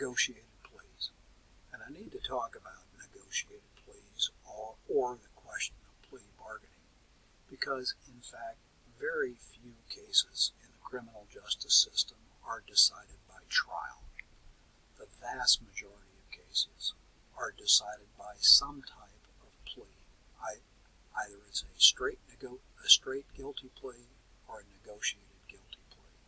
negotiated pleas. And I need to talk about negotiated pleas or the question of plea bargaining because, in fact, very few cases in the criminal justice system are decided by trial. The vast majority of cases are decided by some type of plea. Either it's a straight guilty plea or a negotiated guilty plea,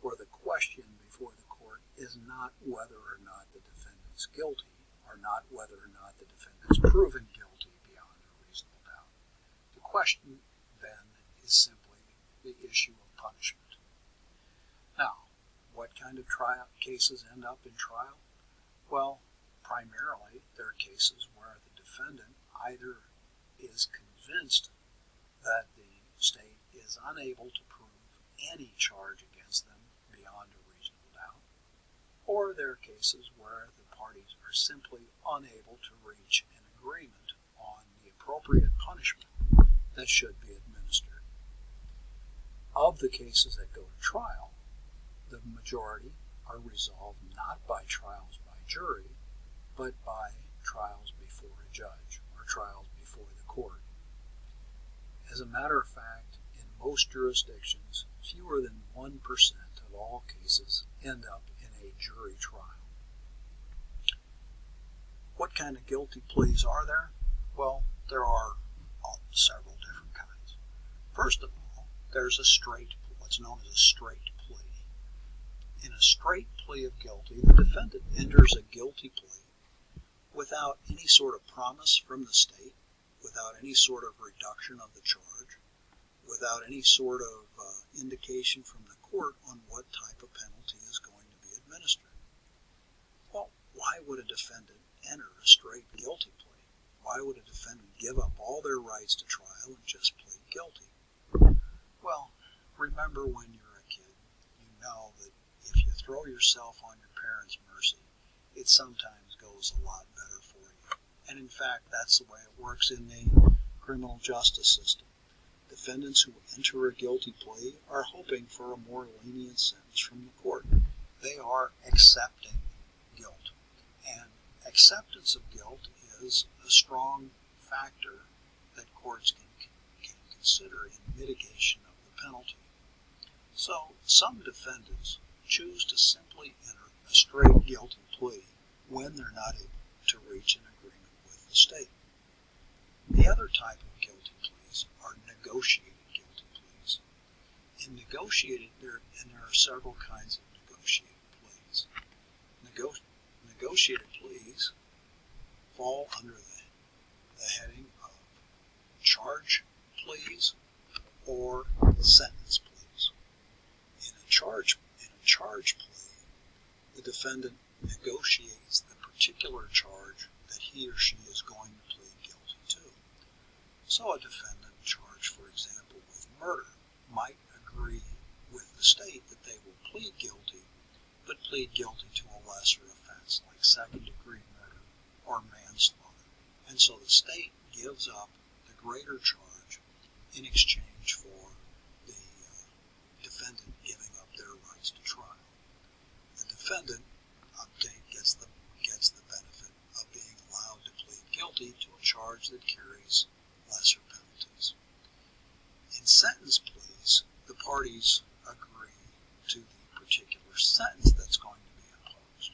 where the question before the court is not whether or not the defendant's guilty or not whether or not the defendant's proven guilty beyond a reasonable doubt. The question then is simply the issue of punishment. Now, what kind of trial cases end up in trial? Well, primarily there are cases where the defendant either is convinced that the state is unable to prove any charge against them beyond a reasonable doubt, or there are cases where the parties are simply unable to reach an agreement on the appropriate punishment that should be administered. Of the cases that go to trial, the majority are resolved not by trials by jury, but by trials before a judge or trials before the court. As a matter of fact, in most jurisdictions, fewer than 1% of all cases end up in a jury trial. What kind of guilty pleas are there? Well, there are several different kinds. First of all, there's what's known as a straight plea. In a straight plea of guilty, the defendant enters a guilty plea without any sort of promise from the state, without any sort of reduction of the charge, without any sort of indication from the court on what type of penalty is going to be administered. Well, why would a defendant enter a straight guilty plea? Why would a defendant give up all their rights to trial and just plead guilty? Well, remember when you're a kid, you know that if you throw yourself on your parents' mercy, it sometimes goes a lot better for you. And in fact, that's the way it works in the criminal justice system. Defendants who enter a guilty plea are hoping for a more lenient sentence from the court. They are accepting guilt. And acceptance of guilt is a strong factor that courts can consider in mitigation of the penalty. So some defendants choose to simply enter a straight guilty plea when they're not able to reach an agreement with the state. The other type of guilty pleas are negotiated guilty pleas. In there are several kinds of negotiated pleas. Negotiated pleas fall under the heading of charge pleas or sentence pleas. In a charge plea, the defendant negotiates the particular charge that he or she is going to plead guilty to. So a defendant charged, for example, with murder might agree with the state that they will plead guilty, but plead guilty to a lesser offense like second-degree murder or manslaughter. And so the state gives up the greater charge in exchange for the defendant giving up their rights to trial. The defendant gets the benefit of being allowed to plead guilty to a charge that carries lesser penalties. In sentence pleas, the parties agree to the particular sentence that's going to be imposed.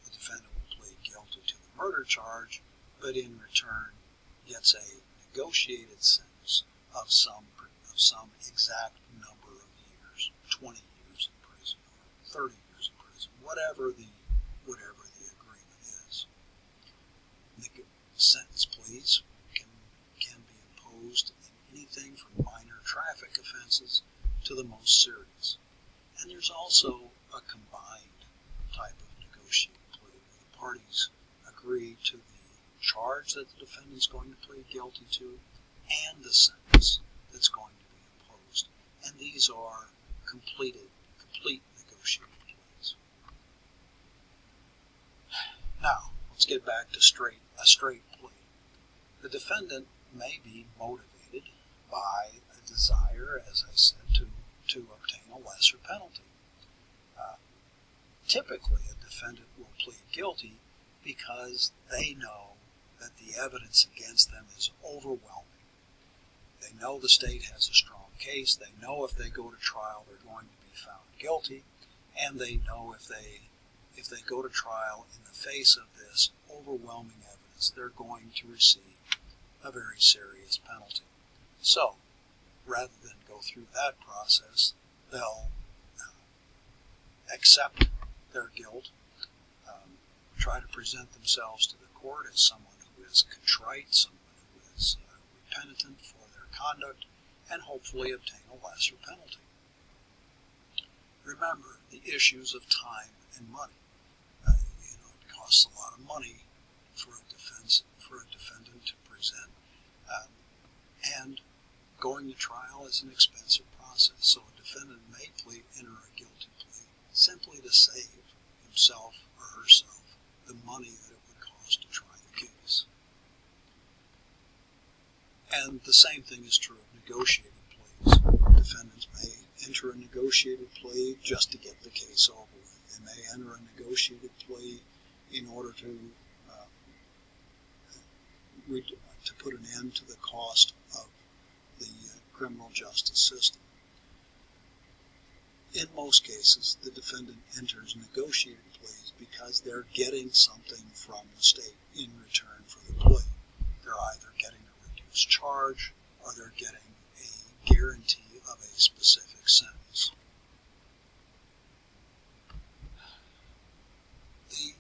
The defendant will plead guilty to the murder charge, but in return gets a negotiated sentence of some exact number of years, 20 years in prison or 30 years in prison, whatever the agreement is. Sentence pleas can be imposed in anything from minor traffic offenses to the most serious. And there's also a combined type of negotiated plea where the parties agree to the charge that the defendant's going to plead guilty to and the sentence that's going to be imposed. And these are complete negotiated pleas. Now, let's get back to a straight plea. The defendant may be motivated by a desire, as I said, to obtain a lesser penalty. Typically, a defendant will plead guilty because they know that the evidence against them is overwhelming. They know the state has a strong case. They know if they go to trial, they're going to be found guilty. And they know if they go to trial in the face of this overwhelming evidence, they're going to receive a very serious penalty. So, rather than go through that process, they'll accept their guilt, try to present themselves to the court as someone who is contrite, someone who is repentant for their conduct, and hopefully obtain a lesser penalty. Remember the issues of time and money. It costs a lot of money for a defendant to present, and going to trial is an expensive process. So a defendant may enter a guilty plea simply to save himself or herself the money that it would cost to try the case. And the same thing is true of negotiated pleas. Defendants may enter a negotiated plea just to get the case over with. They may enter a negotiated plea in order to put an end to the cost of the criminal justice system. In most cases, the defendant enters negotiated pleas because they're getting something from the state in return for the plea. They're either getting a reduced charge or they're getting a guarantee of a specific sentence. The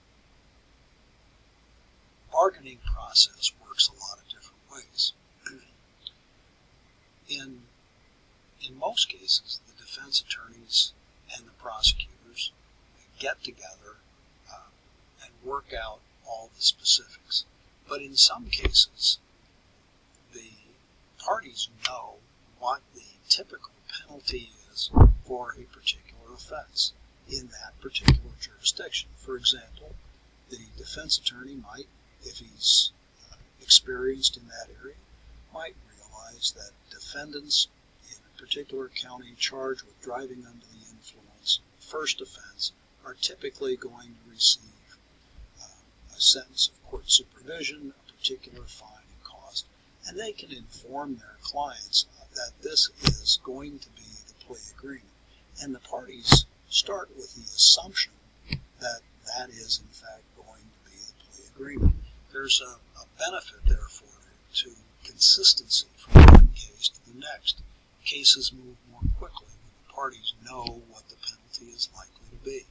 bargaining process works a lot of different ways. In most cases, the defense attorneys and the prosecutors get together and work out all the specifics. But in some cases, the parties know what the typical penalty is for a particular offense in that particular jurisdiction. For example, the defense attorney might, if he's experienced in that area, might realize that defendants in a particular county charged with driving under the influence, first offense, are typically going to receive a sentence of court supervision, a particular fine and cost, and they can inform their clients that this is going to be the plea agreement. And the parties start with the assumption that that is in fact going to be the plea agreement. There's a benefit, therefore, to consistency from one case to the next. Cases move more quickly when the parties know what the penalty is likely to be.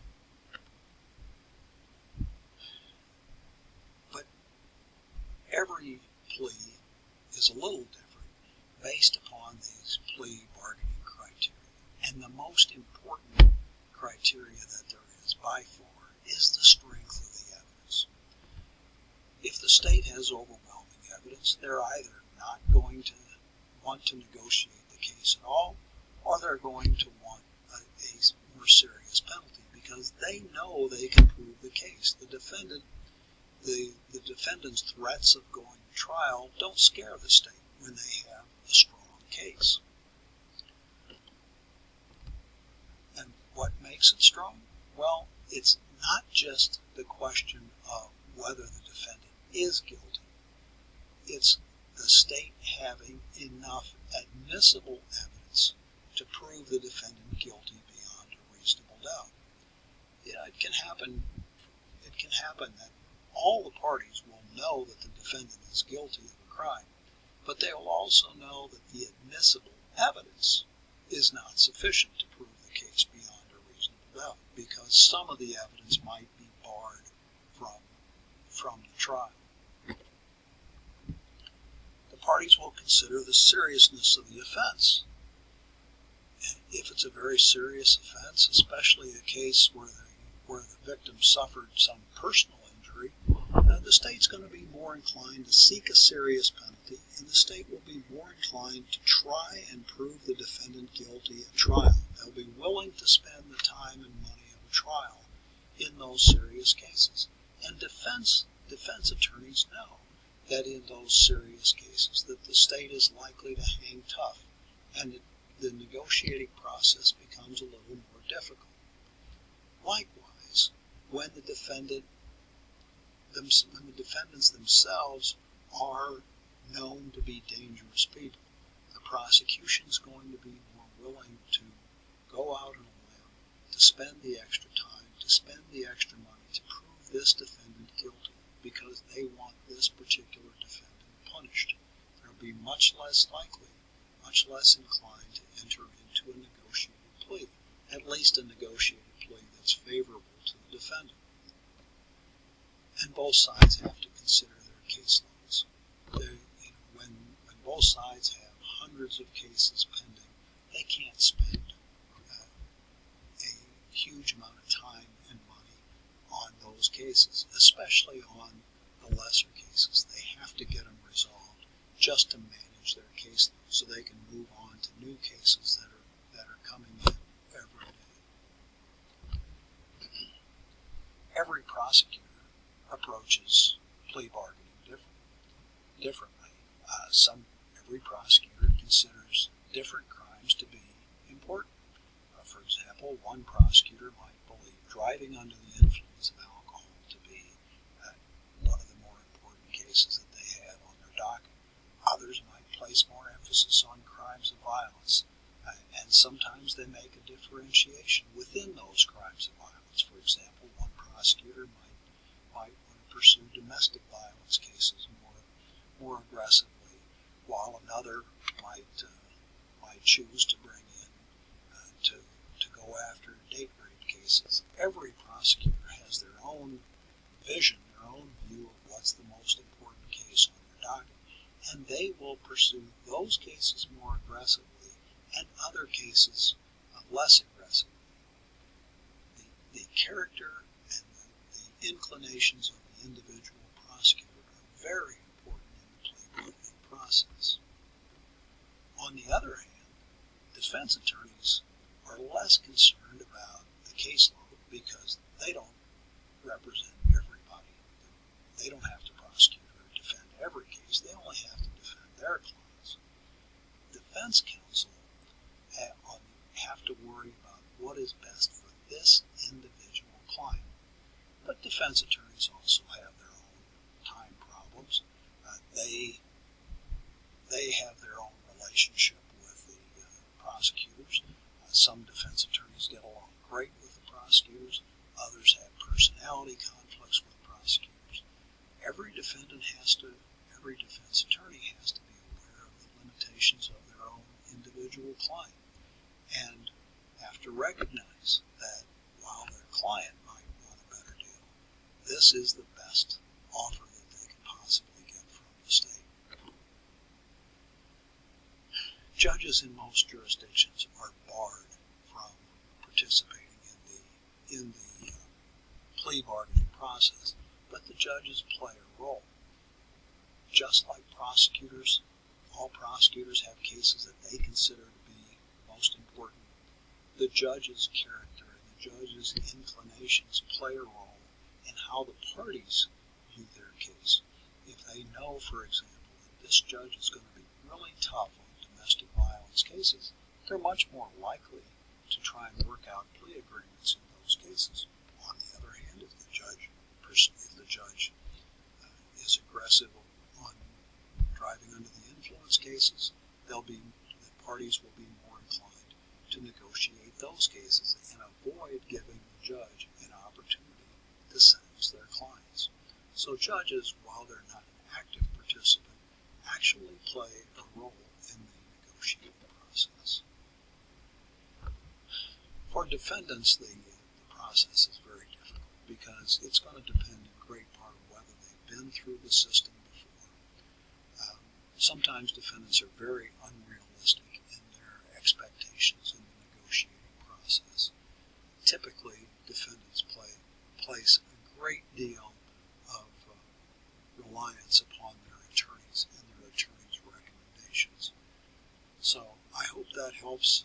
But every plea is a little different based upon these plea bargaining criteria. And the most important criteria that there is by far is the strength of the evidence. If the state has overwhelming evidence, they're either not going to want to negotiate the case at all, or they're going to want a more serious penalty because they know they can prove the case. The defendant's threats of going to trial don't scare the state when they have a strong case. And what makes it strong? Well, it's not just the question of whether the defendant is guilty. It's the state having enough admissible evidence to prove the defendant guilty beyond a reasonable doubt. It can happen that all the parties will know that the defendant is guilty of a crime, but they will also know that the admissible evidence is not sufficient to prove the case beyond a reasonable doubt, because some of the evidence might be barred from the trial. The parties will consider the seriousness of the offense. If it's a very serious offense, especially a case where the victim suffered some personal injury, the state's going to be more inclined to seek a serious penalty, and the state will be more inclined to try and prove the defendant guilty at trial. They'll be willing to spend the time and money of a trial in those serious cases. And defense attorneys know that in those serious cases that the state is likely to hang tough, and the negotiating process becomes a little more difficult. Likewise, when the defendants themselves are known to be dangerous people. The prosecution is going to be more willing to go out on a limb, to spend the extra time, to spend the extra money to prove this defendant guilty because they want this particular defendant punished. They'll be much less likely, much less inclined to enter into a negotiated plea, at least a negotiated plea that's favorable to the defendant. And both sides have to consider their caseloads. When both sides have hundreds of cases pending, they can't spend a huge amount of time and money on those cases, especially on the lesser cases. They have to get them resolved just to manage their caseload so they can move on to new cases that are coming in every day. Every prosecutor approaches plea bargaining differently. Every prosecutor considers different crimes to be important. For example, one prosecutor might believe driving under the influence of alcohol to be one of the more important cases that they have on their docket. Others might place more emphasis on crimes of violence, and sometimes they make a differentiation within those crimes of violence. For example, one prosecutor might want to pursue domestic violence cases more aggressively, while another might choose to bring in to go after date rape cases. Every prosecutor has their own vision, their own view of what's the most important case on their docket, and they will pursue those cases more aggressively and other cases less aggressively. The character and the inclinations of the individual prosecutor are very important in the plea bargaining process. On the other hand, defense attorneys are less concerned about the caseload because they don't represent everybody. They don't have to prosecute or defend every case. They only have to defend their clients. Defense counsel have to worry about what is best for this individual client. But defense attorneys also have their own time problems. They have their own relationship with the prosecutors. Some defense attorneys get along great with the prosecutors. Others have personality conflicts with prosecutors. Every defense attorney has to be aware of the limitations of their own individual client and have to recognize that while their client might want a better deal, this is the best offer that they can possibly get from the state. Judges in most jurisdictions are barred from participating in the plea bargaining process, but the judges play a role. Just like prosecutors, all prosecutors have cases that they consider to be most important. The judge's character and the judge's inclinations play a role in how the parties view their case. If they know, for example, that this judge is going to be really tough on domestic violence cases, they're much more likely to try and work out plea agreements in those cases. On the other hand, if the judge is aggressive on driving under the influence cases, the parties will be more inclined to negotiate those cases and avoid giving the judge an opportunity to sentence their clients. So judges, while they're not an active participant, actually play a role in the negotiating process. For defendants, the process is very difficult because it's going to depend in great part on whether they've been through the system before. Sometimes defendants are very unrealistic in their expectations in the negotiating process. Typically, defendants place a great deal of reliance upon their attorneys and their attorneys' recommendations. So I hope that helps